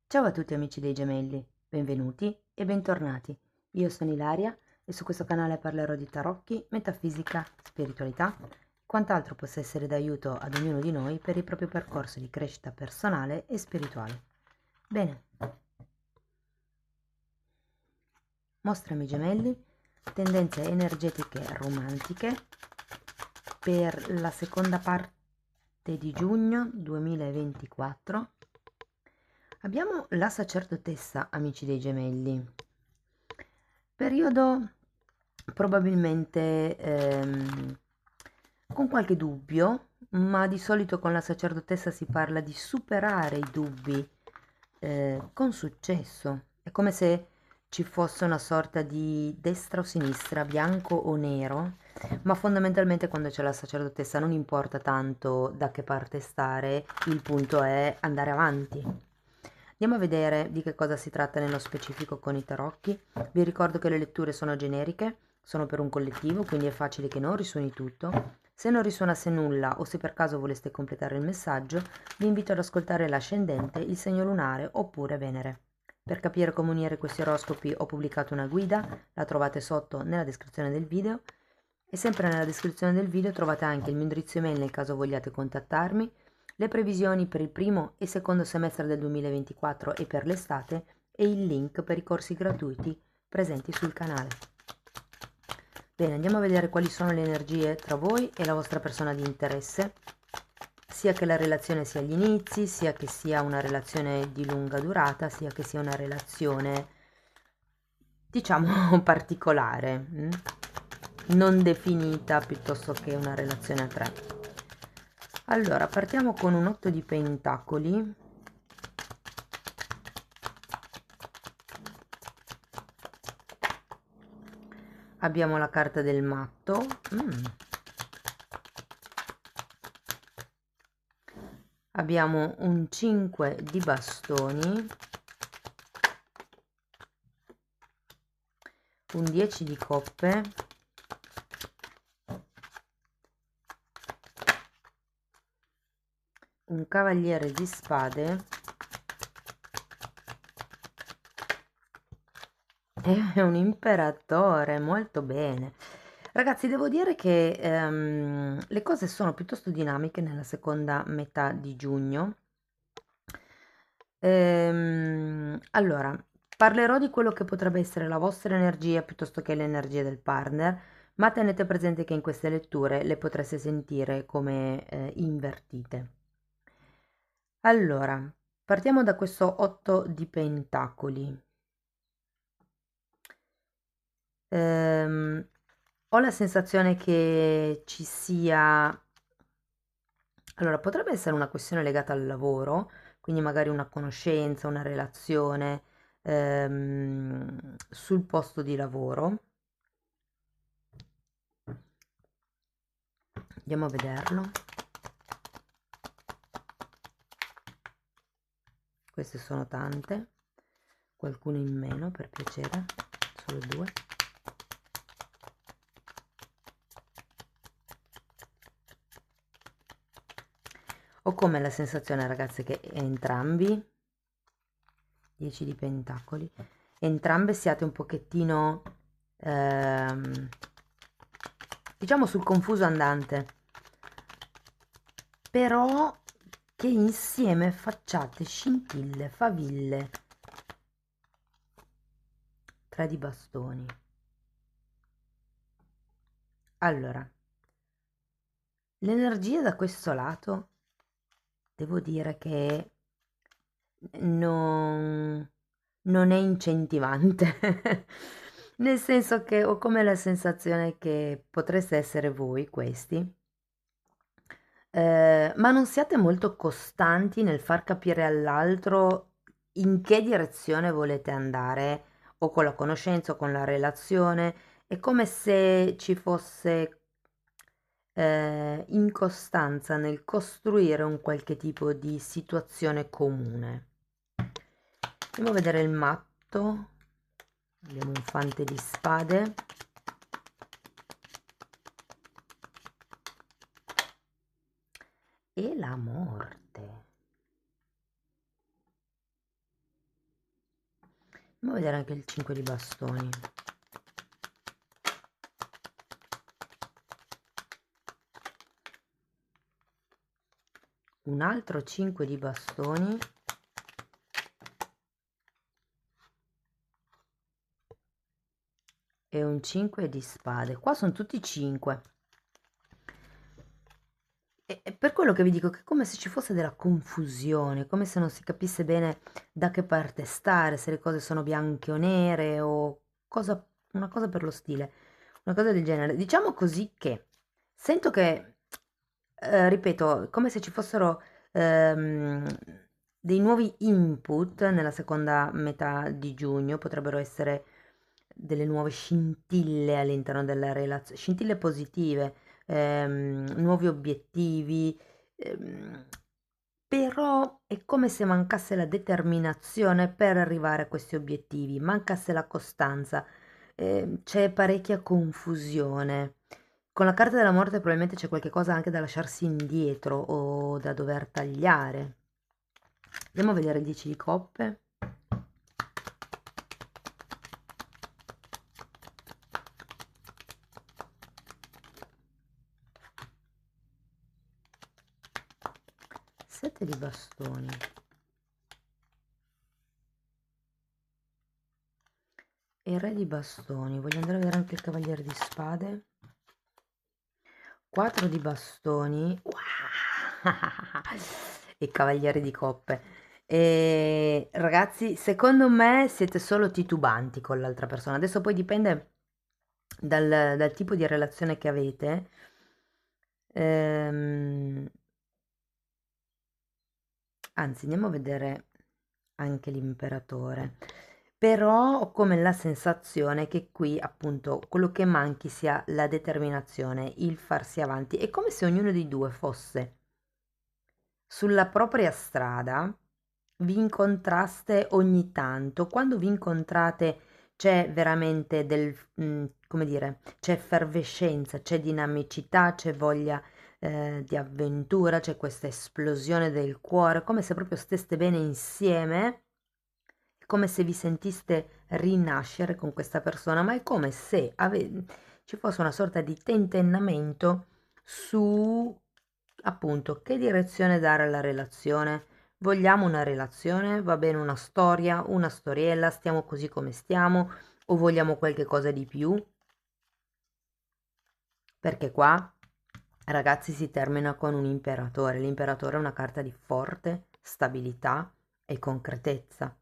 Ciao a tutti amici dei gemelli, benvenuti e bentornati. Io sono Ilaria e su questo canale parlerò di tarocchi, metafisica, spiritualità e quant'altro possa essere d'aiuto ad ognuno di noi per il proprio percorso di crescita personale e spirituale. Bene, mostrami gemelli, tendenze energetiche romantiche per la seconda parte di giugno 2024. Abbiamo la sacerdotessa, amici dei gemelli. Periodo probabilmente con qualche dubbio, ma di solito con la sacerdotessa si parla di superare i dubbi con successo. È come se ci fosse una sorta di destra o sinistra, bianco o nero, ma fondamentalmente quando c'è la sacerdotessa non importa tanto da che parte stare, il punto è andare avanti. Andiamo a vedere di che cosa si tratta nello specifico con i tarocchi. Vi ricordo che le letture sono generiche, sono per un collettivo, quindi è facile che non risuoni tutto. Se non risuonasse nulla o se per caso voleste completare il messaggio, vi invito ad ascoltare l'ascendente, il segno lunare oppure Venere. Per capire come unire questi oroscopi ho pubblicato una guida, la trovate sotto nella descrizione del video e sempre nella descrizione del video trovate anche il mio indirizzo email nel caso vogliate contattarmi, le previsioni per il primo e secondo semestre del 2024 e per l'estate e il link per i corsi gratuiti presenti sul canale. Bene, andiamo a vedere quali sono le energie tra voi e la vostra persona di interesse, sia che la relazione sia agli inizi, sia che sia una relazione di lunga durata, sia che sia una relazione, diciamo, particolare, non definita piuttosto che una relazione a tre. Allora, partiamo con un 8 di pentacoli. Abbiamo la carta del matto. Abbiamo un 5 di bastoni, un 10 di coppe, un cavaliere di spade e un imperatore. Molto bene. Ragazzi, devo dire che le cose sono piuttosto dinamiche nella seconda metà di giugno. Allora, parlerò di quello che potrebbe essere la vostra energia piuttosto che l'energia del partner, ma tenete presente che in queste letture le potreste sentire come invertite. Allora, partiamo da questo 8 di pentacoli. Ho la sensazione che ci sia... Allora, potrebbe essere una questione legata al lavoro, quindi magari una conoscenza, una relazione sul posto di lavoro. Andiamo a vederlo. Queste sono tante, qualcuno in meno per piacere, solo due. Ho come la sensazione, ragazze, che entrambi, 10 di pentacoli, entrambe siate un pochettino, diciamo, sul confuso andante, però che insieme facciate scintille, faville. 3 di bastoni. Allora, l'energia da questo lato, devo dire che non, non è incentivante, nel senso che ho come la sensazione che potreste essere voi questi, ma non siate molto costanti nel far capire all'altro in che direzione volete andare, o con la conoscenza o con la relazione. È come se ci fosse incostanza nel costruire un qualche tipo di situazione comune. Andiamo a vedere il matto. Abbiamo un fante di spade. E la morte. Andiamo a vedere anche il 5 di bastoni. Un altro 5 di bastoni. E un 5 di spade. Qua sono tutti 5. E per quello che vi dico che è come se ci fosse della confusione, come se non si capisse bene da che parte stare, se le cose sono bianche o nere o cosa, una cosa per lo stile, una cosa del genere. Diciamo così che sento che, ripeto, è come se ci fossero ehm, dei nuovi input nella seconda metà di giugno, potrebbero essere delle nuove scintille all'interno della relazione, scintille positive, nuovi obiettivi, ehm, però è come se mancasse la determinazione per arrivare a questi obiettivi, mancasse la costanza, c'è parecchia confusione. Con la carta della morte probabilmente c'è qualche cosa anche da lasciarsi indietro o da dover tagliare. Andiamo a vedere il 10 di coppe. Sette di bastoni. E il re di bastoni. Voglio andare a vedere anche il cavaliere di spade. 4 di bastoni. Wow! E cavaliere di coppe. E ragazzi, secondo me siete solo titubanti con l'altra persona. Adesso poi dipende dal tipo di relazione che avete. Ehm, Anzi, andiamo a vedere anche l'imperatore. Però ho come la sensazione che qui appunto quello che manchi sia la determinazione, il farsi avanti. È come se ognuno dei due fosse sulla propria strada, vi incontraste ogni tanto. Quando vi incontrate c'è veramente come dire, c'è effervescenza, c'è dinamicità, c'è voglia di avventura, c'è questa esplosione del cuore, come se proprio steste bene insieme, come se vi sentiste rinascere con questa persona, ma è come se ci fosse una sorta di tentennamento su appunto che direzione dare alla relazione. Vogliamo una relazione? Va bene una storia, una storiella, stiamo così come stiamo o vogliamo qualche cosa di più? Perché qua, ragazzi, si termina con un imperatore. L'imperatore è una carta di forte stabilità e concretezza.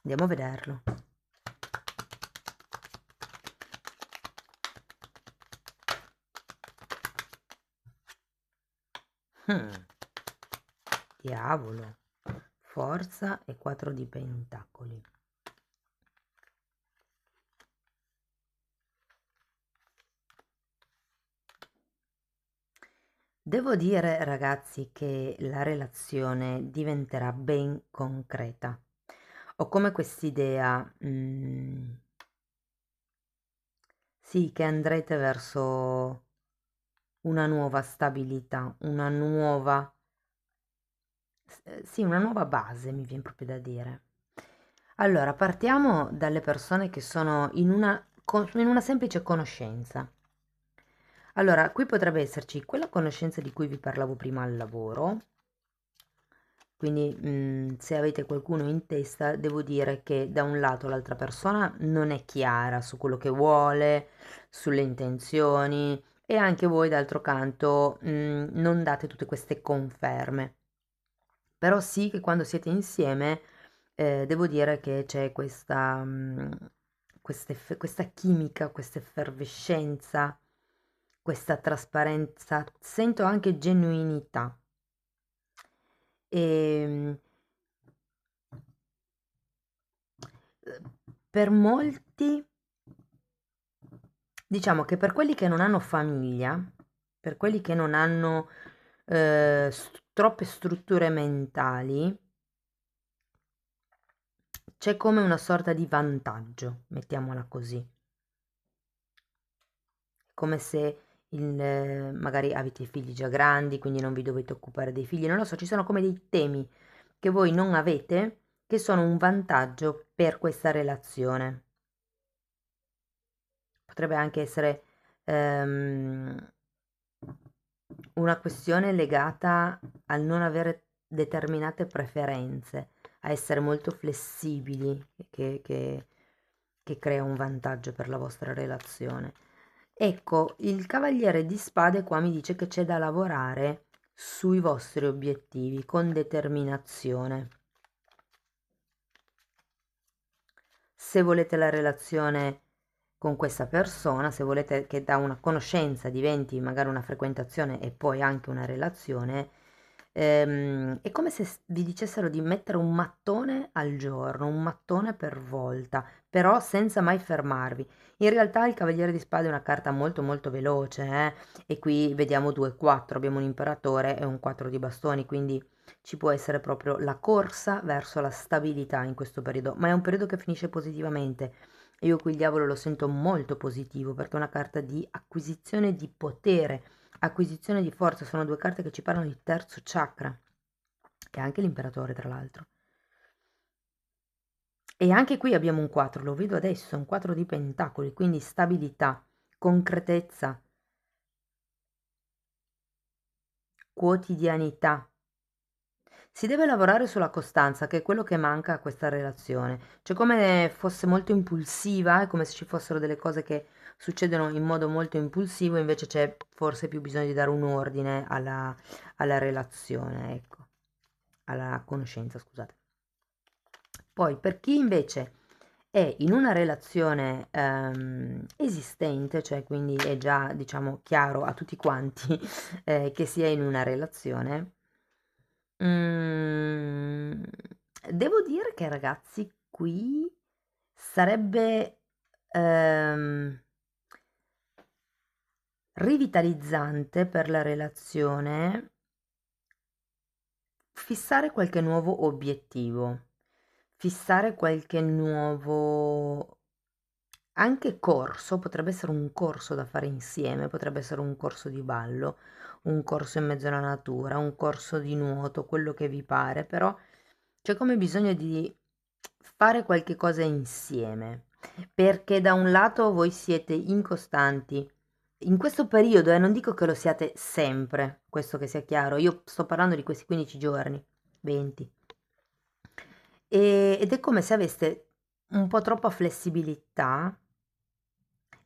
Andiamo a vederlo. Hmm, diavolo. Forza e 4 di pentacoli. Devo dire, ragazzi, che la relazione diventerà ben concreta. Ho come quest'idea, sì, che andrete verso una nuova stabilità, sì, una nuova base, mi viene proprio da dire. Allora, partiamo dalle persone che sono in una semplice conoscenza. Allora, qui potrebbe esserci quella conoscenza di cui vi parlavo prima al lavoro, quindi se avete qualcuno in testa, devo dire che da un lato l'altra persona non è chiara su quello che vuole, sulle intenzioni e anche voi d'altro canto non date tutte queste conferme. Però sì che quando siete insieme devo dire che c'è questa chimica, questa effervescenza, questa trasparenza, sento anche genuinità. E, per molti, diciamo che per quelli che non hanno famiglia, per quelli che non hanno troppe strutture mentali, c'è come una sorta di vantaggio, mettiamola così. Come se magari avete figli già grandi, quindi non vi dovete occupare dei figli, non lo so, ci sono come dei temi che voi non avete, che sono un vantaggio per questa relazione. Potrebbe anche essere una questione legata al non avere determinate preferenze, a essere molto flessibili, che crea un vantaggio per la vostra relazione. Ecco, il cavaliere di spade qua mi dice che c'è da lavorare sui vostri obiettivi con determinazione. Se volete la relazione con questa persona, se volete che da una conoscenza diventi magari una frequentazione e poi anche una relazione, è come se vi dicessero di mettere un mattone al giorno, un mattone per volta, però senza mai fermarvi. In realtà il Cavaliere di Spade è una carta molto molto veloce, e qui vediamo 2-4, abbiamo un imperatore e un 4 di bastoni, quindi ci può essere proprio la corsa verso la stabilità in questo periodo, ma è un periodo che finisce positivamente. Io qui il diavolo lo sento molto positivo perché è una carta di acquisizione di potere, acquisizione di forza, sono due carte che ci parlano di terzo chakra e anche l'imperatore tra l'altro. E anche qui abbiamo un 4, lo vedo adesso, un 4 di pentacoli, quindi stabilità, concretezza, quotidianità. Si deve lavorare sulla costanza, che è quello che manca a questa relazione. Cioè, come fosse molto impulsiva, è come se ci fossero delle cose che succedono in modo molto impulsivo, invece c'è forse più bisogno di dare un ordine alla relazione, ecco, alla conoscenza, scusate. Poi, per chi invece è in una relazione esistente, cioè quindi è già, diciamo, chiaro a tutti quanti che si è in una relazione. Mhmm, devo dire che ragazzi qui sarebbe, rivitalizzante per la relazione fissare qualche nuovo obiettivo, fissare qualche nuovo anche corso, potrebbe essere un corso da fare insieme, potrebbe essere un corso di ballo, un corso in mezzo alla natura, un corso di nuoto, quello che vi pare, però c'è come bisogno di fare qualche cosa insieme, perché da un lato voi siete incostanti. In questo periodo, non dico che lo siate sempre, questo che sia chiaro, io sto parlando di questi 15 giorni, 20. Ed è come se aveste un po' troppa flessibilità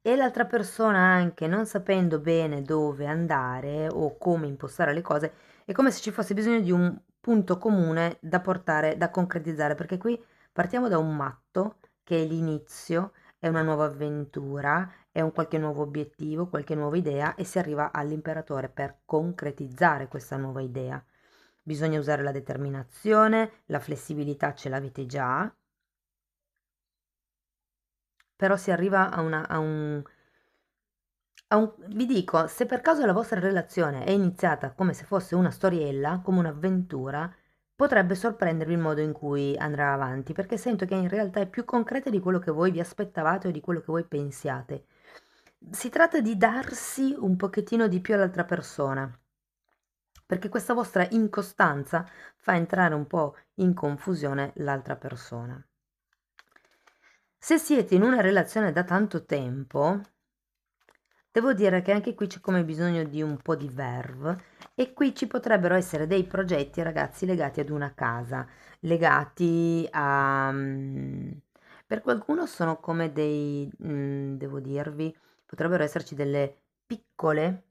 e l'altra persona anche non sapendo bene dove andare o come impostare le cose, è come se ci fosse bisogno di un punto comune da portare, da concretizzare, perché qui partiamo da un matto che è l'inizio, è una nuova avventura, è un qualche nuovo obiettivo, qualche nuova idea e si arriva all'imperatore per concretizzare questa nuova idea. Bisogna usare la determinazione, la flessibilità ce l'avete già, però si arriva vi dico, se per caso la vostra relazione è iniziata come se fosse una storiella, come un'avventura, potrebbe sorprendervi il modo in cui andrà avanti, perché sento che in realtà è più concreta di quello che voi vi aspettavate o di quello che voi pensiate. Si tratta di darsi un pochettino di più all'altra persona, perché questa vostra incostanza fa entrare un po' in confusione l'altra persona. Se siete in una relazione da tanto tempo, devo dire che anche qui c'è come bisogno di un po' di verve e qui ci potrebbero essere dei progetti, ragazzi, legati ad una casa, legati a... per qualcuno sono come dei, devo dirvi, potrebbero esserci delle piccole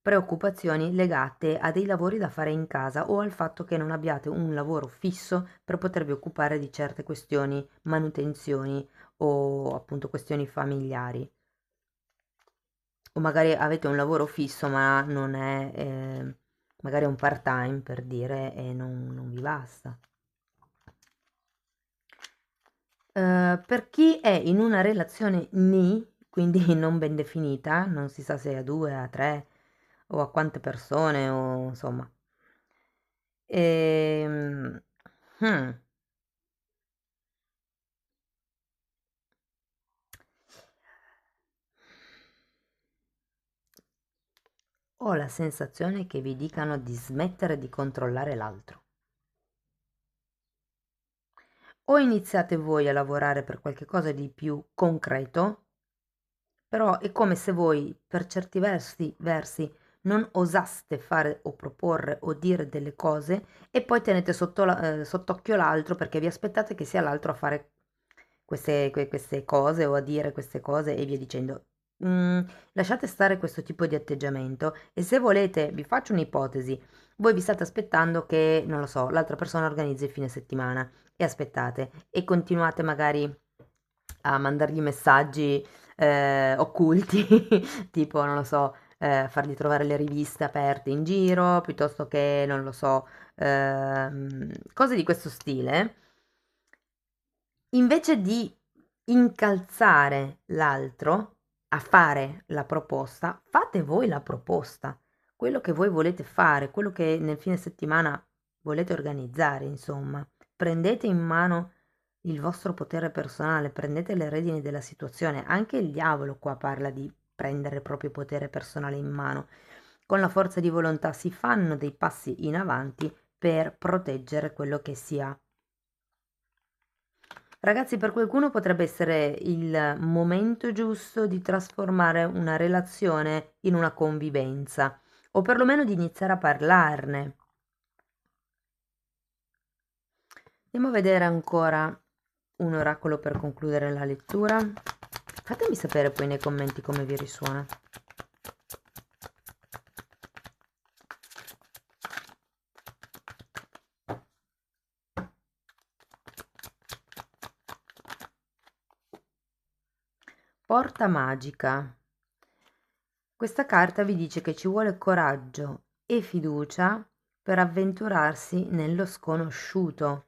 preoccupazioni legate a dei lavori da fare in casa o al fatto che non abbiate un lavoro fisso per potervi occupare di certe questioni, manutenzioni o appunto questioni familiari. O magari avete un lavoro fisso ma non è, magari è un part time per dire e non vi basta. Per chi è in una relazione ni, quindi non ben definita, non si sa se a due, a tre o a quante persone o insomma. Ehm, hmm, ho la sensazione che vi dicano di smettere di controllare l'altro. o iniziate voi a lavorare per qualche cosa di più concreto, però è come se voi per certi versi non osaste fare o proporre o dire delle cose e poi tenete sott'occhio l'altro perché vi aspettate che sia l'altro a fare queste cose o a dire queste cose e via dicendo. Mm, lasciate stare questo tipo di atteggiamento e se volete, vi faccio un'ipotesi, voi vi state aspettando che, non lo so, l'altra persona organizzi il fine settimana e aspettate e continuate magari a mandargli messaggi occulti, tipo, non lo so, fargli trovare le riviste aperte in giro, piuttosto che, non lo so, cose di questo stile, invece di incalzare l'altro a fare la proposta, fate voi la proposta, quello che voi volete fare, quello che nel fine settimana volete organizzare, insomma. Prendete in mano il vostro potere personale, prendete le redini della situazione. Anche il diavolo qua parla di prendere il proprio potere personale in mano. Con la forza di volontà si fanno dei passi in avanti per proteggere quello che si ha. Ragazzi, per qualcuno potrebbe essere il momento giusto di trasformare una relazione in una convivenza, o perlomeno di iniziare a parlarne. Andiamo a vedere ancora un oracolo per concludere la lettura. Fatemi sapere poi nei commenti come vi risuona. Porta magica. Questa carta vi dice che ci vuole coraggio e fiducia per avventurarsi nello sconosciuto.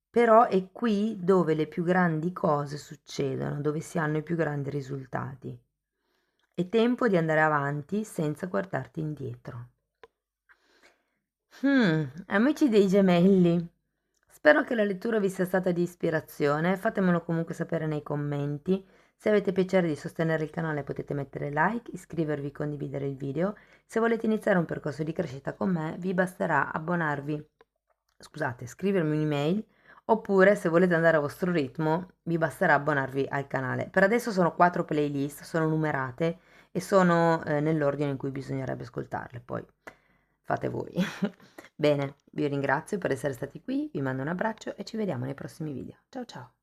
Però è qui dove le più grandi cose succedono, dove si hanno i più grandi risultati. È tempo di andare avanti senza guardarti indietro. Amici dei gemelli, spero che la lettura vi sia stata di ispirazione, fatemelo comunque sapere nei commenti. Se avete piacere di sostenere il canale potete mettere like, iscrivervi, condividere il video. Se volete iniziare un percorso di crescita con me vi basterà scrivermi un'email oppure se volete andare a vostro ritmo vi basterà abbonarvi al canale. Per adesso sono 4 playlist, sono numerate e sono nell'ordine in cui bisognerebbe ascoltarle, poi fate voi. Bene, vi ringrazio per essere stati qui, vi mando un abbraccio e ci vediamo nei prossimi video. Ciao ciao!